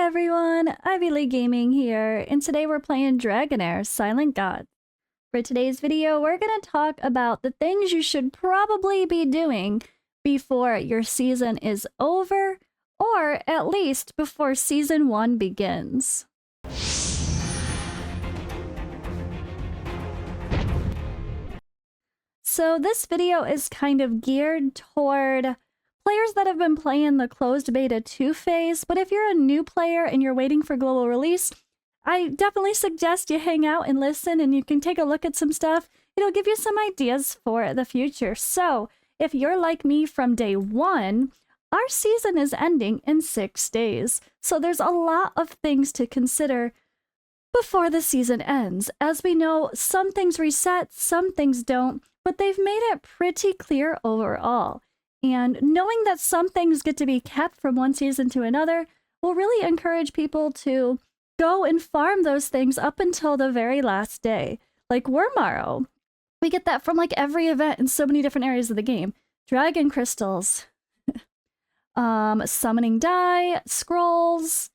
everyone, Ivy League Gaming here, and today we're playing Dragonheir Silent God. For today's video, we're going to talk about the things you should probably be doing before your season is over, or at least before Season 1 begins. So this video is kind of geared toward players that have been playing the closed beta 2 phase, but if you're a new player and you're waiting for global release, I definitely suggest you hang out and listen, and you can take a look at some stuff. It'll give you some ideas for the future. So if you're like me from day 1, our season is ending in 6 days. So there's a lot of things to consider before the season ends. As we know, some things reset, some things don't, but they've made it pretty clear overall. And knowing that some things get to be kept from one season to another will really encourage people to go and farm those things up until the very last day. Like Wormarrow, we get that from like every event in so many different areas of the game. Dragon crystals, summoning die, scrolls,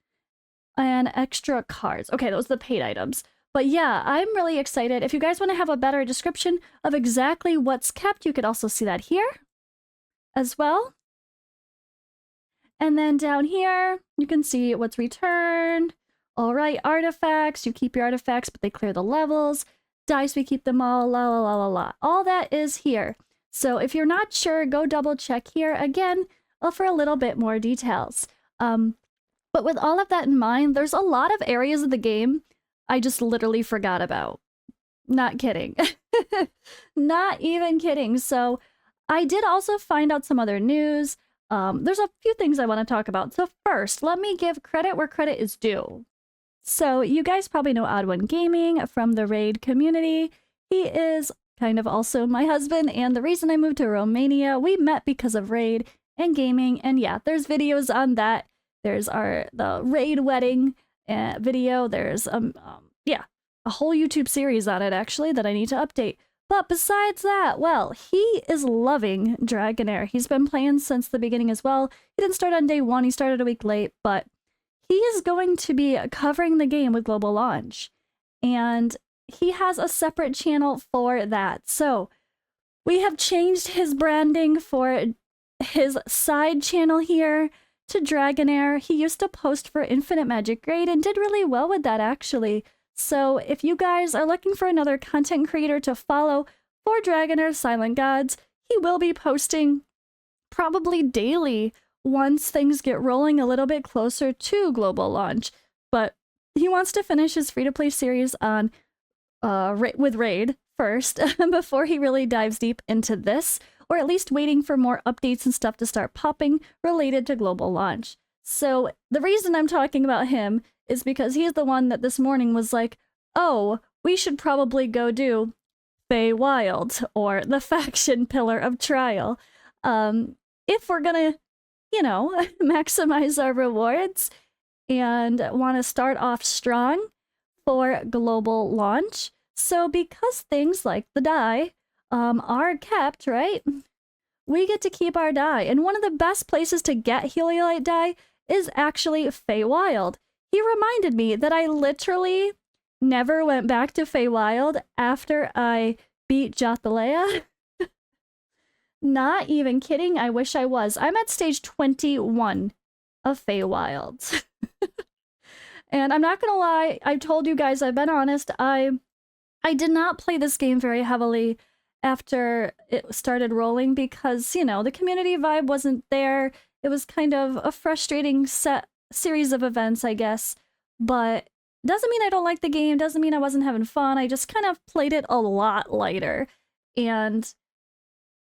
and extra cards. Okay, those are the paid items. But yeah, I'm really excited. If you guys want to have a better description of exactly what's kept, you could also see that here as well. And then down here, you can see what's returned. All right, artifacts. You keep your artifacts, but they clear the levels. Dice, we keep them all, la la la la la. All that is here. So if you're not sure, go double check here again for a little bit more details. But with all of that in mind, there's a lot of areas of the game I just literally forgot about. Not kidding. Not even kidding. So I did also find out some other news. There's a few things I want to talk about. So first, let me give credit where credit is due. So you guys probably know Odd1 Gaming from the Raid community. He is kind of also my husband, and the reason I moved to Romania, we met because of Raid and gaming, and yeah, there's videos on that. There's the Raid wedding video. There's yeah, a whole YouTube series on it actually that I need to update. But besides that, well, he is loving Dragonheir. He's been playing since the beginning as well. He didn't start on day 1, he started a week late, but he is going to be covering the game with Global Launch. And he has a separate channel for that. So we have changed his branding for his side channel here to Dragonheir. He used to post for Infinite Magic Grade and did really well with that actually. So if you guys are looking for another content creator to follow for Dragonheir Silent Gods, he will be posting probably daily once things get rolling a little bit closer to global launch. But he wants to finish his free-to-play series on with Raid first before he really dives deep into this, or at least waiting for more updates and stuff to start popping related to global launch. So the reason I'm talking about him is because he's the one that this morning was like, oh, we should probably go do Feywild, or the faction pillar of trial. If we're gonna, you know, maximize our rewards and want to start off strong for global launch. So because things like the die are kept, right? We get to keep our die. And one of the best places to get Heliolite die is actually Feywild. He reminded me that I literally never went back to Feywild after I beat Jothalea. Not even kidding, I wish I was. I'm at stage 21 of Feywild. And I'm not gonna lie, I've told you guys, I've been honest, I did not play this game very heavily after it started rolling because, you know, the community vibe wasn't there. It was kind of a frustrating series of events, I guess, but doesn't mean I don't like the game, doesn't mean I wasn't having fun. I just kind of played it a lot lighter, and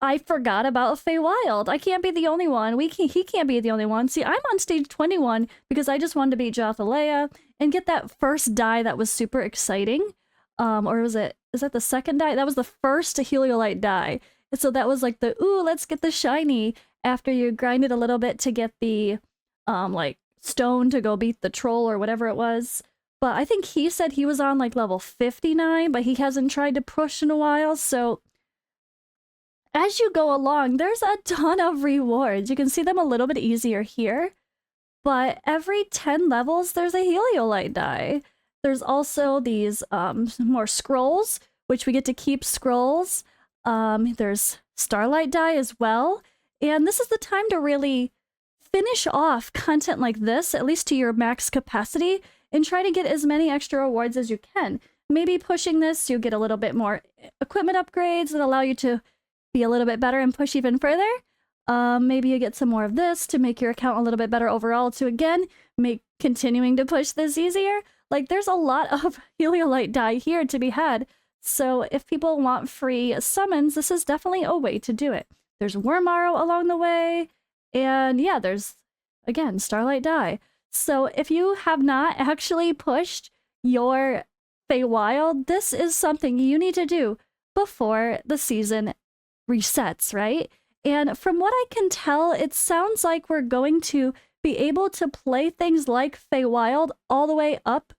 I forgot about Feywild. I can't be the only one. He can't be the only one. See, I'm on stage 21 because I just wanted to beat Jothalea and get that first die that was super exciting. Or is that the second die? That was the first Heliolite die. And so that was like the, ooh, let's get the shiny after you grind it a little bit to get the, like, stone to go beat the troll or whatever it was. But I think he said he was on, like, level 59, but he hasn't tried to push in a while, so as you go along, there's a ton of rewards. You can see them a little bit easier here. but every 10 levels, there's a Heliolite die. There's also these more scrolls, which we get to keep scrolls. There's Starlight die as well. And this is the time to really finish off content like this, at least to your max capacity, and try to get as many extra rewards as you can. Maybe pushing this, you get a little bit more equipment upgrades that allow you to be a little bit better and push even further. Maybe you get some more of this to make your account a little bit better overall to, again, make continuing to push this easier. Like, there's a lot of Heliolite die here to be had. So if people want free summons, this is definitely a way to do it. There's Wormarrow along the way. And yeah, there's, again, Starlight die. So if you have not actually pushed your Feywild, this is something you need to do before the season resets, right? And from what I can tell, it sounds like we're going to be able to play things like Feywild all the way up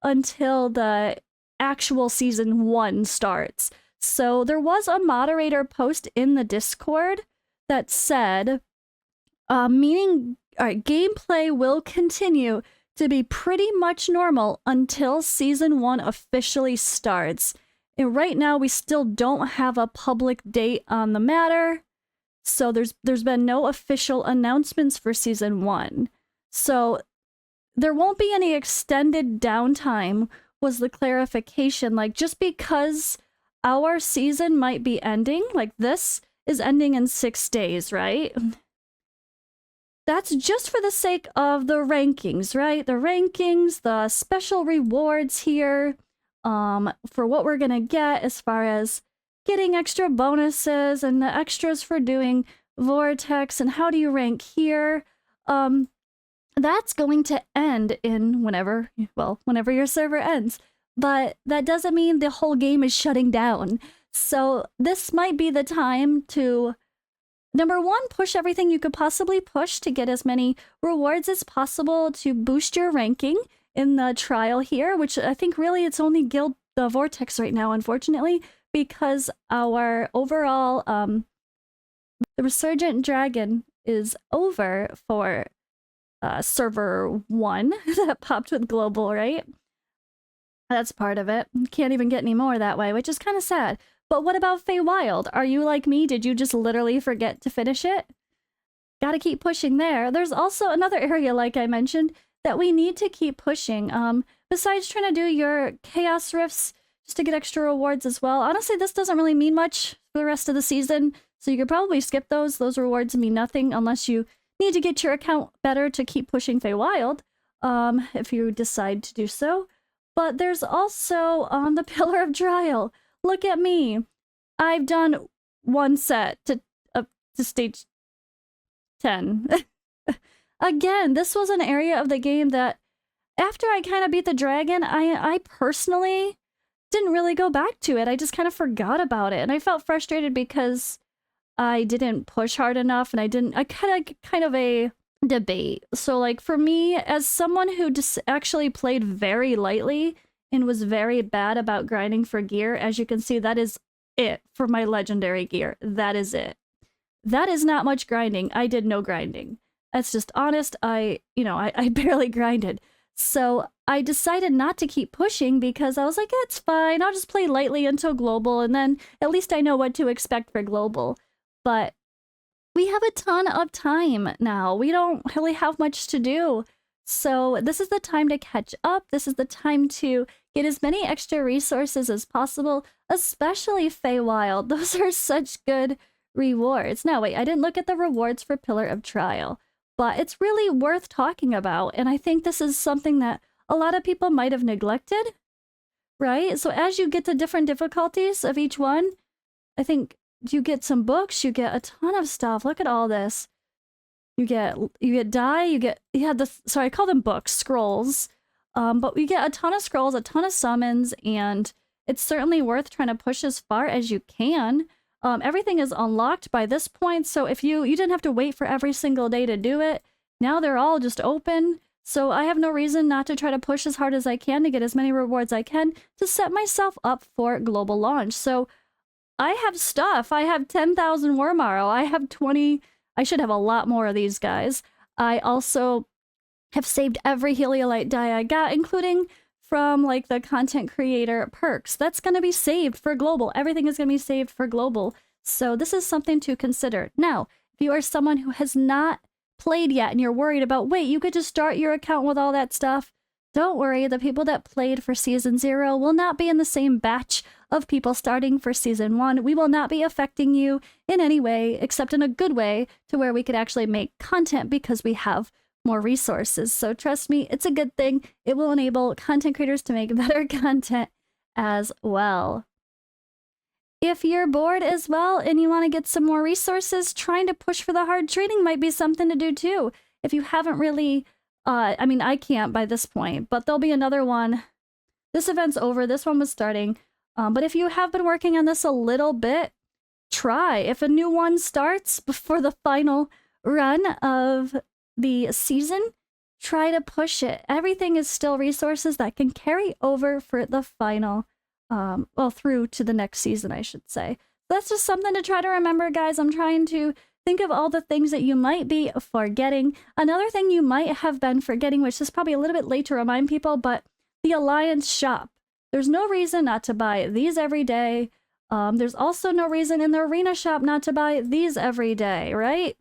until the actual season 1 starts. So there was a moderator post in the Discord that said, meaning, all right, gameplay will continue to be pretty much normal until season 1 officially starts. And right now, we still don't have a public date on the matter. So there's been no official announcements for season 1. So there won't be any extended downtime, was the clarification. Like, just because our season might be ending, like this is ending in 6 days, right? That's just for the sake of the rankings, right? The rankings, the special rewards here, for what we're gonna get as far as getting extra bonuses and the extras for doing Vortex and how do you rank here. That's going to end in whenever your server ends. But that doesn't mean the whole game is shutting down. So this might be the time to, number one, push everything you could possibly push to get as many rewards as possible to boost your ranking in the trial here, which I think really it's only Guild the Vortex right now, unfortunately, because our overall, the Resurgent Dragon is over for server 1 that popped with Global, right? That's part of it. Can't even get any more that way, which is kind of sad. But what about Feywild? Are you like me? Did you just literally forget to finish it? Gotta keep pushing there. There's also another area, like I mentioned, that we need to keep pushing. Besides trying to do your Chaos Rifts, just to get extra rewards as well. Honestly, this doesn't really mean much for the rest of the season, so you could probably skip those. Those rewards mean nothing unless you need to get your account better to keep pushing Feywild, if you decide to do so. But there's also the Pillar of Trial. Look at me. I've done one set to stage 10. Again, this was an area of the game that after I kind of beat the dragon, I personally didn't really go back to it. I just kind of forgot about it. And I felt frustrated because I didn't push hard enough and I kind of a debate. So like for me, as someone who just actually played very lightly and was very bad about grinding for gear, as you can see, that is it for my legendary gear. That is it. That is not much grinding. I did no grinding. That's just honest. I barely grinded. So I decided not to keep pushing because I was like, it's fine. I'll just play lightly until Global, and then at least I know what to expect for Global. But we have a ton of time now. We don't really have much to do. So this is the time to catch up. This is the time to get as many extra resources as possible, especially Feywild. Those are such good rewards. Now, wait, I didn't look at the rewards for Pillar of Trial, but it's really worth talking about. And I think this is something that a lot of people might have neglected, right? So as you get to different difficulties of each one, I think you get some books, you get a ton of stuff. Look at all this. You get die, I call them books, scrolls. But we get a ton of scrolls, a ton of summons, and it's certainly worth trying to push as far as you can. Everything is unlocked by this point, so if you didn't have to wait for every single day to do it, now they're all just open. So I have no reason not to try to push as hard as I can to get as many rewards I can to set myself up for global launch. So I have stuff. I have 10,000 Wormarrow. I have 20. I should have a lot more of these guys. I also have saved every Heliolite die I got, including from like the content creator perks. That's going to be saved for global. Everything is going to be saved for global. So this is something to consider. Now, if you are someone who has not played yet and you're worried about, wait, you could just start your account with all that stuff. Don't worry, the people that played for Season 0 will not be in the same batch of people starting for Season 1. We will not be affecting you in any way, except in a good way, to where we could actually make content because we have more resources. So trust me, it's a good thing. It will enable content creators to make better content as well. If you're bored as well and you want to get some more resources, trying to push for the hard training might be something to do too. If you haven't really, I mean, I can't by this point, but there'll be another one. This event's over. This one was starting. But if you have been working on this a little bit, try. If a new one starts before the final run of the season, try to push it. Everything is still resources that can carry over for the final, well, through to the next season, I should say. That's just something to try to remember, guys. I'm trying to think of all the things that you might be forgetting. Another thing you might have been forgetting, which is probably a little bit late to remind people, but the Alliance shop. There's no reason not to buy these every day. There's also no reason in the Arena shop not to buy these every day, right?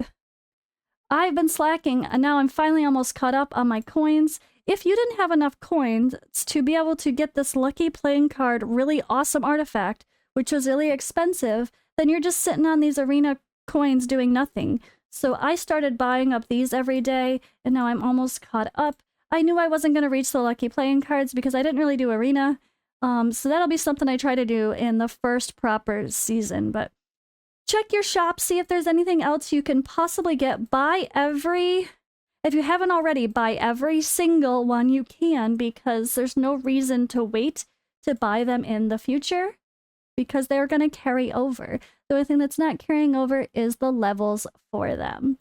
I've been slacking, and now I'm finally almost caught up on my coins. If you didn't have enough coins to be able to get this lucky playing card, really awesome artifact, which was really expensive, then you're just sitting on these arena coins doing nothing. So I started buying up these every day, and now I'm almost caught up. I knew I wasn't going to reach the lucky playing cards because I didn't really do arena. So that'll be something I try to do in the first proper season, but check your shop, see if there's anything else you can possibly get. If you haven't already, buy every single one you can, because there's no reason to wait to buy them in the future, because they're going to carry over. The only thing that's not carrying over is the levels for them.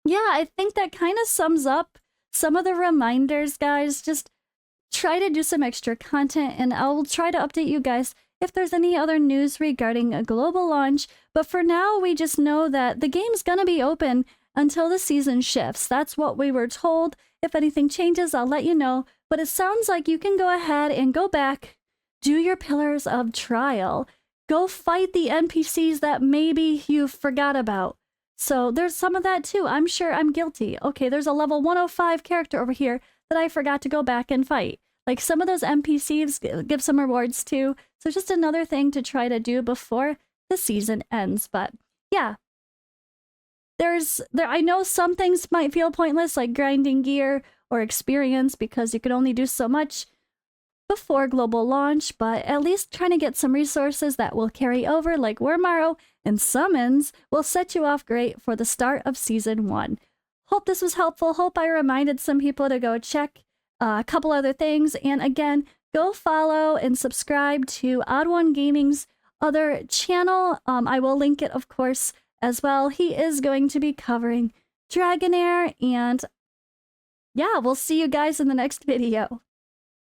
Yeah, I think that kind of sums up some of the reminders, guys. Just try to do some extra content, and I'll try to update you guys if there's any other news regarding a global launch. But for now, we just know that the game's gonna be open until the season shifts. That's what we were told. If anything changes, I'll let you know. But it sounds like you can go ahead and go back, do your Pillars of Trial, go fight the NPCs that maybe you forgot about. So there's some of that too. I'm sure I'm guilty. Okay, there's a level 105 character over here that I forgot to go back and fight. Like, some of those NPCs give some rewards too. So just another thing to try to do before the season ends. But yeah, I know some things might feel pointless, like grinding gear or experience, because you can only do so much before global launch, but at least trying to get some resources that will carry over, like Wormaro and summons, will set you off great for the start of season 1. Hope this was helpful. Hope I reminded some people to go check a couple other things. And again, go follow and subscribe to Odd One Gaming's other channel. I will link it, of course, as well. He is going to be covering Dragonheir, and yeah, we'll see you guys in the next video.